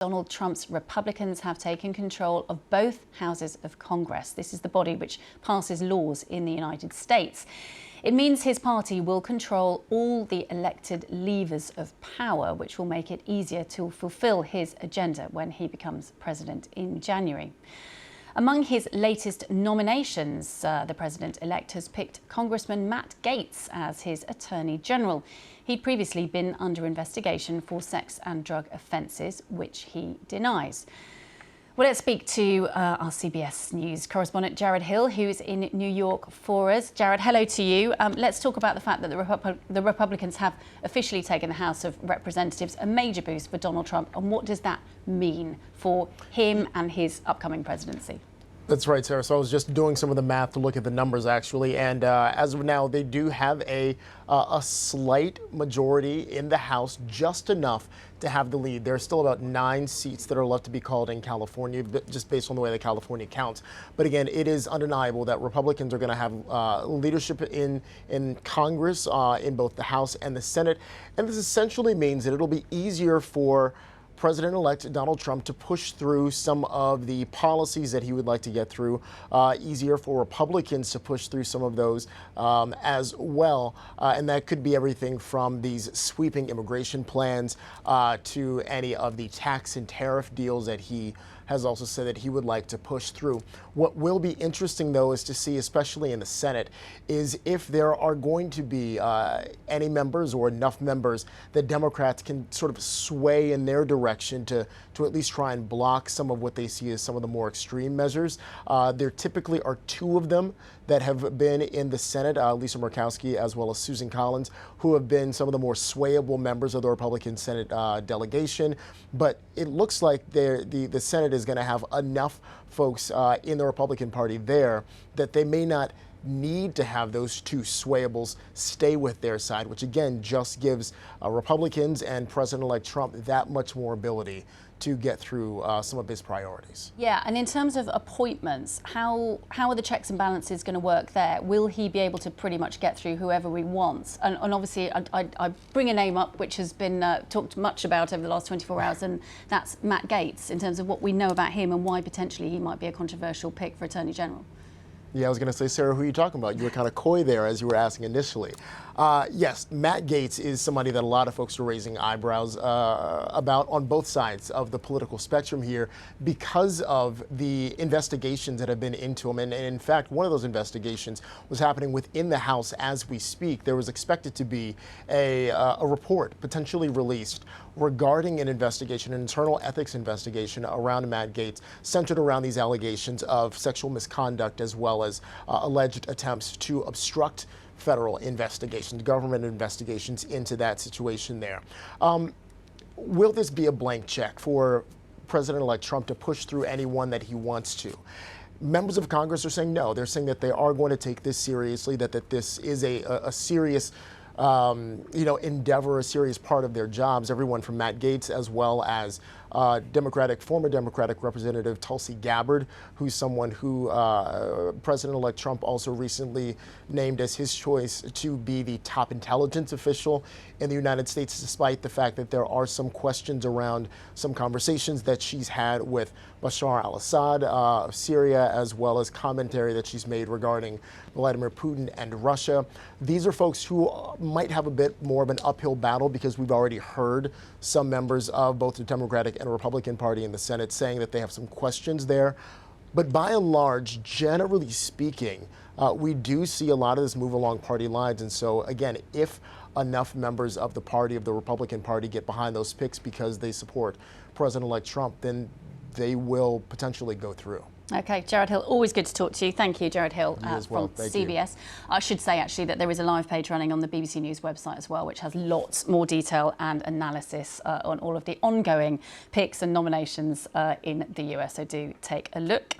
Donald Trump's Republicans have taken control of both houses of Congress. This is the body which passes laws in the United States. It means his party will control all the elected levers of power, which will make it easier to fulfill his agenda when he becomes president in January. Among his latest nominations, the president-elect has picked Congressman Matt Gaetz as his Attorney General. He'd previously been under investigation for sex and drug offences, which he denies. Well, let's speak to our CBS News correspondent Jared Hill, who's in New York for us. Jared, hello to you. Let's talk about the fact that the Republicans have officially taken the House of Representatives, a major boost for Donald Trump. And what does that mean for him and his upcoming presidency? That's right, Sarah. So I was just doing some of the math to look at the numbers, actually. And as of now, they do have a slight majority in the House, just enough to have the lead. There are still about 9 seats that are left to be called in California, just based on the way that California counts. But again, it is undeniable that Republicans are going to have leadership in Congress, in both the House and the Senate. And this essentially means that it'll be easier for President-elect Donald Trump to push through some of the policies that he would like to get through, easier for Republicans to push through some of those as well. And that could be everything from these sweeping immigration plans to any of the tax and tariff deals that he has also said that he would like to push through. What will be interesting, though, is to see, especially in the Senate, is if there are going to be any members or enough members that Democrats can sort of sway in their direction to at least try and block some of what they see as some of the more extreme measures. There typically are 2 of them that have been in the Senate, Lisa Murkowski as well as Susan Collins, who have been some of the more swayable members of the Republican Senate delegation. But it looks like the Senate is going to have enough folks in the Republican Party there that they may not need to have those 2 swayables stay with their side, which again just gives Republicans and President-elect Trump that much more ability to get through some of his priorities. Yeah, and in terms of appointments, how are the checks and balances going to work there? Will he be able to pretty much get through whoever he wants? And obviously, I bring a name up which has been talked much about over the last 24 hours, and that's Matt Gaetz, in terms of what we know about him and why potentially he might be a controversial pick for Attorney General. Yeah, I was going to say, Sarah, who are you talking about? You were kind of coy there as you were asking initially. Yes, Matt Gaetz is somebody that a lot of folks are raising eyebrows about on both sides of the political spectrum here because of the investigations that have been into him. And in fact, one of those investigations was happening within the House as we speak. There was expected to be a report potentially released regarding an investigation, an internal ethics investigation around Matt Gaetz, centered around these allegations of sexual misconduct as well as alleged attempts to obstruct federal investigations, government investigations into that situation there. Will this be a blank check for President-elect Trump to push through anyone that he wants to? Members of Congress are saying no. They're saying that they are going to take this seriously, that this is a serious endeavor, a serious part of their jobs. Everyone from Matt Gaetz as well as former Democratic Representative Tulsi Gabbard, who's someone who President-elect Trump also recently named as his choice to be the top intelligence official in the United States, despite the fact that there are some questions around some conversations that she's had with Bashar al-Assad of Syria, as well as commentary that she's made regarding Vladimir Putin and Russia. These are folks who might have a bit more of an uphill battle because we've already heard some members of both the Democratic and Republican Party in the Senate saying that they have some questions there. But by and large, generally speaking, we do see a lot of this move along party lines. And so, again, if enough members of the Republican Party get behind those picks because they support President-elect Trump, then they will potentially go through. Okay, Jared Hill, always good to talk to you. Thank you, Jared Hill well. from CBS. I should say, actually, that there is a live page running on the BBC News website as well, which has lots more detail and analysis on all of the ongoing picks and nominations in the US. So do take a look.